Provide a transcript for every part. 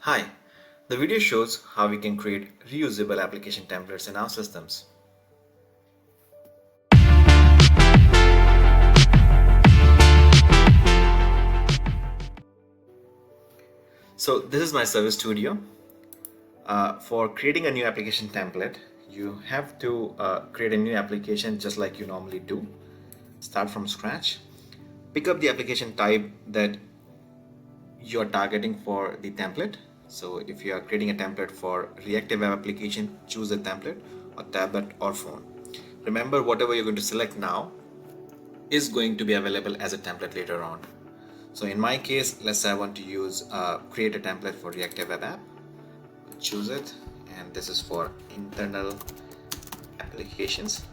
Hi, the video shows how we can create reusable application templates in OutSystems. So this is my service studio. For creating a new application template, you have to create a new application just like you normally do. Start from scratch. Pick up the application type that you're targeting for the template. So if you are creating a template for reactive web application, choose a template or tablet or phone. Remember, whatever you're going to select now is going to be available as a template later on. So in my case, let's say I want to use create a template for reactive web app. Choose it, and this is for internal applications.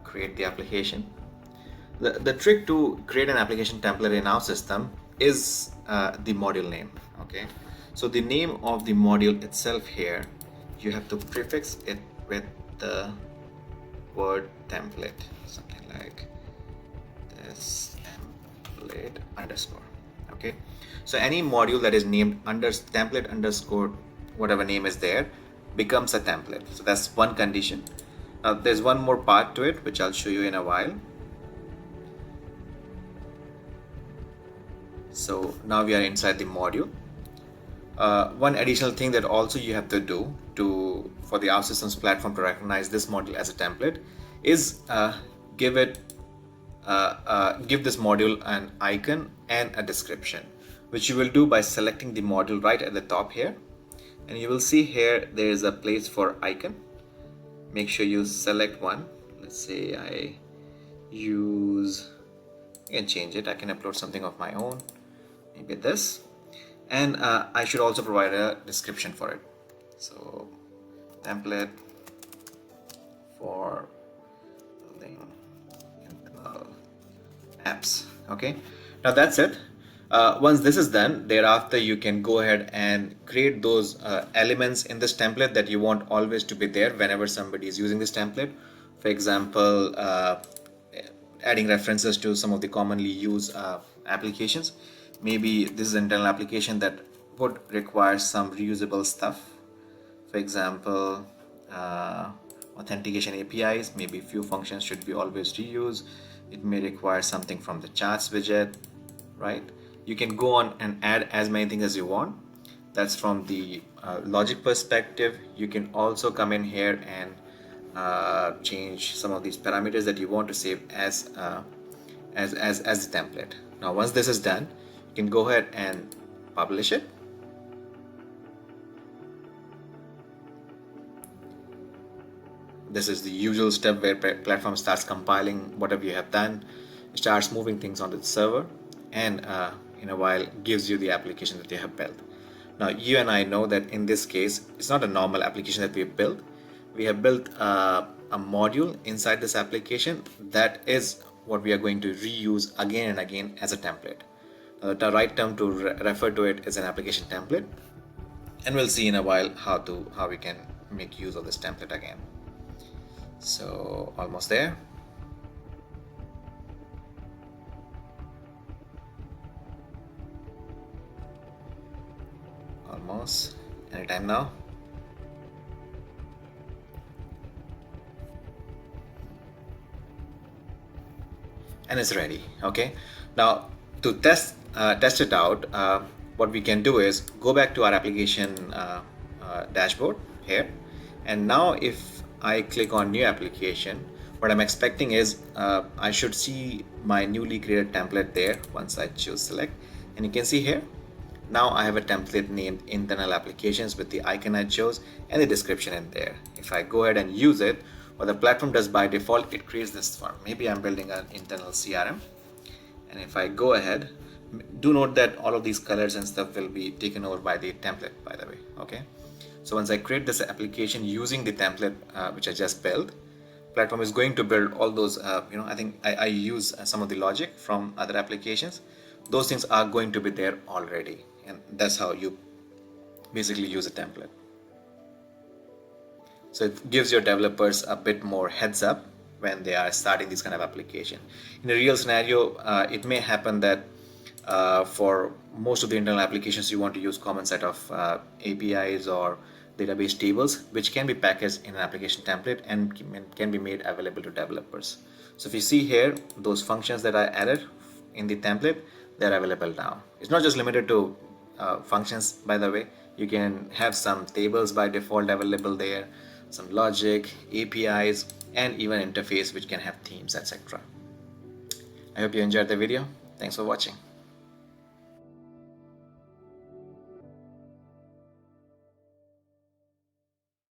Create the application. The trick to create an application template in our system is the module name. Okay, so the name of the module itself here, you have to prefix it with the word template, something like this, template underscore. Okay, so any module that is named under template underscore whatever name is there becomes a template. So that's one condition. Now there's one more part to it which I'll show you in a while. So now we are inside the module. One additional thing that also you have to do for the OutSystems platform to recognize this module as a template is give this module an icon and a description, which you will do by selecting the module right at the top here, and you will see here there is a place for icon. Make sure you select one. Let's say I can change it. I can upload something of my own, maybe this, and I should also provide a description for it. So template for building internal apps. Okay, now that's it. Once this is done, thereafter you can go ahead and create those elements in this template that you want always to be there whenever somebody is using this template. For example, adding references to some of the commonly used applications. Maybe this is an internal application that would require some reusable stuff. For example, authentication APIs, maybe few functions should be always reused. It may require something from the charts widget, right? You can go on and add as many things as you want. That's from the logic perspective. You can also come in here and change some of these parameters that you want to save as the template. Now once this is done, you can go ahead and publish it. This is the usual step where platform starts compiling whatever you have done, starts moving things onto the server, and in a while gives you the application that you have built. Now you and I know that in this case it's not a normal application that we have built. We have built a module inside this application that is what we are going to reuse again and again as a template. The right term to refer to it is an application template, and we'll see in a while how we can make use of this template again. So almost there. Almost. Anytime now. And it's ready. Okay. Now to test it out, what we can do is go back to our application dashboard here, and now if I click on new application, what I'm expecting is I should see my newly created template there once I choose select, and you can see here now I have a template named internal applications with the icon I chose and the description in there. If I go ahead and use it, what the platform does by default, it creates this form. Maybe I'm building an internal CRM, and if I go ahead, do note that all of these colors and stuff will be taken over by the template, by the way. Okay, so once I create this application using the template which I just built, platform is going to build all those I think I use some of the logic from other applications. Those things are going to be there already, and that's how you basically use a template. So it gives your developers a bit more heads up when they are starting this kind of application. In a real scenario, it may happen that For most of the internal applications, you want to use common set of APIs or database tables, which can be packaged in an application template and can be made available to developers. So if you see here, those functions that I added in the template, they're available now. It's not just limited to functions, by the way. You can have some tables by default available there, some logic, APIs, and even interface which can have themes, etc. I hope you enjoyed the video. Thanks for watching.